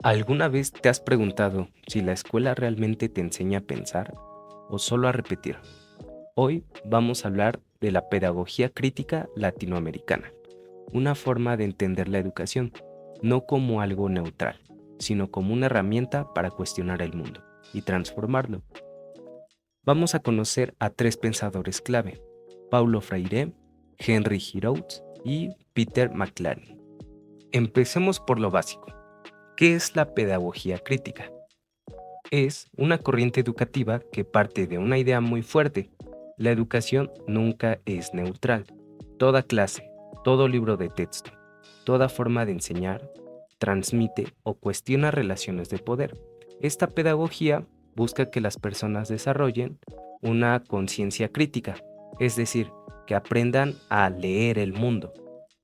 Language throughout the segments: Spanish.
¿Alguna vez te has preguntado si la escuela realmente te enseña a pensar o solo a repetir? Hoy vamos a hablar de la pedagogía crítica latinoamericana, una forma de entender la educación, no como algo neutral, sino como una herramienta para cuestionar el mundo y transformarlo. Vamos a conocer a tres pensadores clave: Paulo Freire, Henry Giraud y Peter McLaren. Empecemos por lo básico. ¿Qué es la pedagogía crítica? Es una corriente educativa que parte de una idea muy fuerte: la educación nunca es neutral. Toda clase, todo libro de texto, toda forma de enseñar, transmite o cuestiona relaciones de poder. Esta pedagogía busca que las personas desarrollen una conciencia crítica, es decir, que aprendan a leer el mundo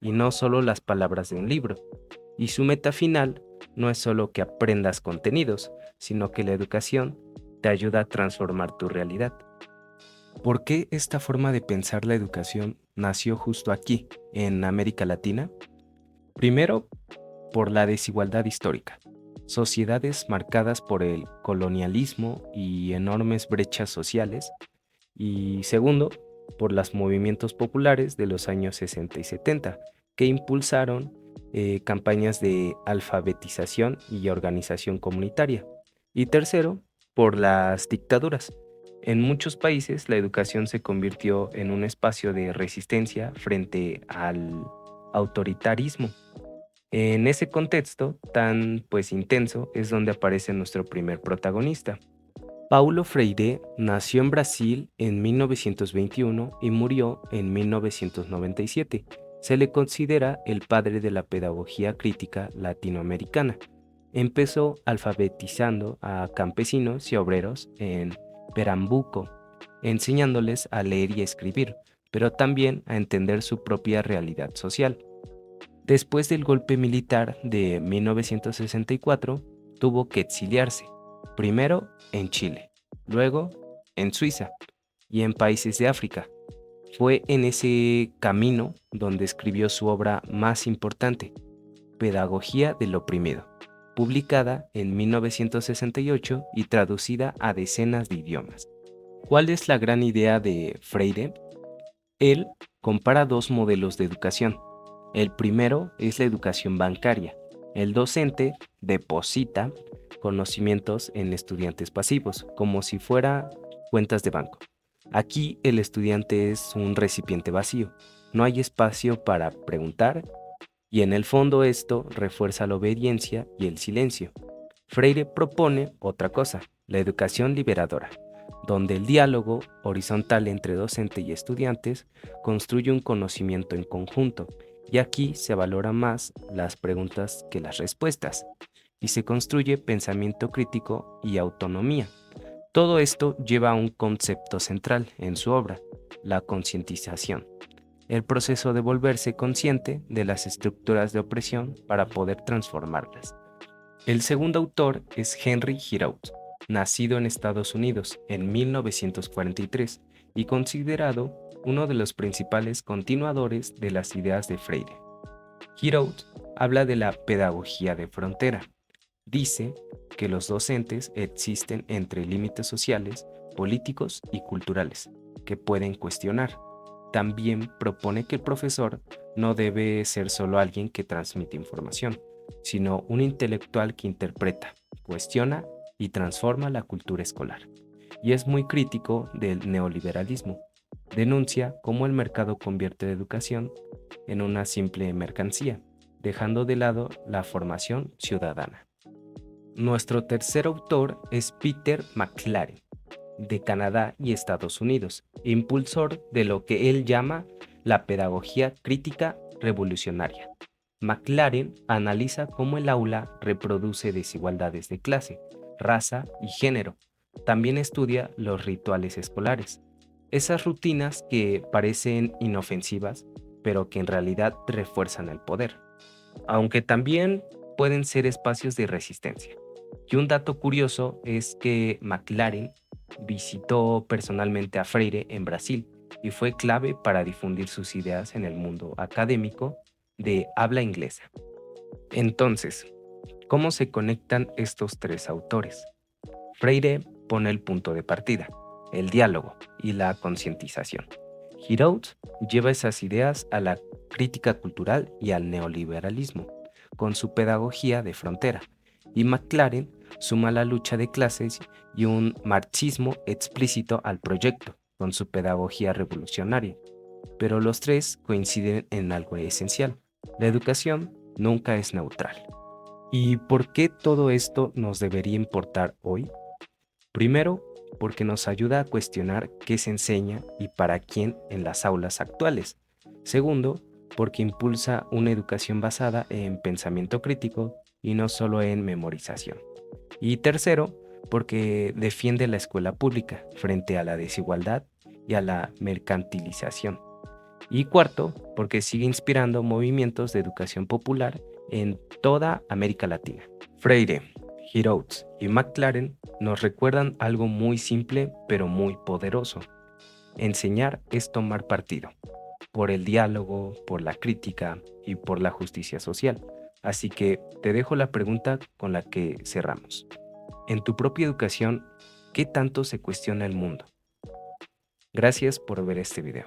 y no solo las palabras de un libro. Y su meta final no es solo que aprendas contenidos, sino que la educación te ayuda a transformar tu realidad. ¿Por qué esta forma de pensar la educación nació justo aquí, en América Latina? Primero, por la desigualdad histórica. Sociedades marcadas por el colonialismo y enormes brechas sociales. Y segundo, por los movimientos populares de los años 60 y 70, que impulsaron campañas de alfabetización y organización comunitaria. Y tercero, por las dictaduras. En muchos países la educación se convirtió en un espacio de resistencia frente al autoritarismo. En ese contexto tan intenso es donde aparece nuestro primer protagonista. Paulo Freire nació en Brasil en 1921 y murió en 1997. Se le considera el padre de la pedagogía crítica latinoamericana. Empezó alfabetizando a campesinos y obreros en Pernambuco, enseñándoles a leer y escribir, pero también a entender su propia realidad social. Después del golpe militar de 1964, tuvo que exiliarse, primero en Chile, luego en Suiza y en países de África. Fue en ese camino donde escribió su obra más importante, Pedagogía del Oprimido, publicada en 1968 y traducida a decenas de idiomas. ¿Cuál es la gran idea de Freire? Él compara dos modelos de educación. El primero es la educación bancaria. El docente deposita conocimientos en estudiantes pasivos, como si fuera cuentas de banco. Aquí el estudiante es un recipiente vacío. No hay espacio para preguntar y en el fondo esto refuerza la obediencia y el silencio. Freire propone otra cosa: la educación liberadora, donde el diálogo horizontal entre docente y estudiantes construye un conocimiento en conjunto, y aquí se valora más las preguntas que las respuestas, y se construye pensamiento crítico y autonomía. Todo esto lleva a un concepto central en su obra: la concientización, el proceso de volverse consciente de las estructuras de opresión para poder transformarlas. El segundo autor es Henry Giraud, nacido en Estados Unidos en 1943 y considerado uno de los principales continuadores de las ideas de Freire. Giraud habla de la pedagogía de frontera. Dice que los docentes existen entre límites sociales, políticos y culturales que pueden cuestionar. También propone que el profesor no debe ser solo alguien que transmite información, sino un intelectual que interpreta, cuestiona y transforma la cultura escolar. Y es muy crítico del neoliberalismo. Denuncia cómo el mercado convierte la educación en una simple mercancía, dejando de lado la formación ciudadana. Nuestro tercer autor es Peter McLaren, de Canadá y Estados Unidos, impulsor de lo que él llama la pedagogía crítica revolucionaria. McLaren analiza cómo el aula reproduce desigualdades de clase, raza y género. También estudia los rituales escolares, esas rutinas que parecen inofensivas, pero que en realidad refuerzan el poder, aunque también pueden ser espacios de resistencia. Y un dato curioso es que McLaren visitó personalmente a Freire en Brasil y fue clave para difundir sus ideas en el mundo académico de habla inglesa. Entonces, ¿Cómo se conectan estos tres autores? Freire pone el punto de partida, el diálogo y la concientización. Giraud lleva esas ideas a la crítica cultural y al neoliberalismo, con su pedagogía de frontera, y McLaren suma la lucha de clases y un marxismo explícito al proyecto, con su pedagogía revolucionaria. Pero los tres coinciden en algo esencial: la educación nunca es neutral. ¿Y por qué todo esto nos debería importar hoy? Primero, porque nos ayuda a cuestionar qué se enseña y para quién en las aulas actuales. Segundo, porque impulsa una educación basada en pensamiento crítico y no solo en memorización. Y tercero, porque defiende la escuela pública frente a la desigualdad y a la mercantilización. Y cuarto, porque sigue inspirando movimientos de educación popular en toda América Latina. Freire, Giraud y McLaren nos recuerdan algo muy simple pero muy poderoso. Enseñar es tomar partido, por el diálogo, por la crítica y por la justicia social. Así que te dejo la pregunta con la que cerramos. En tu propia educación, ¿qué tanto se cuestiona el mundo? Gracias por ver este video.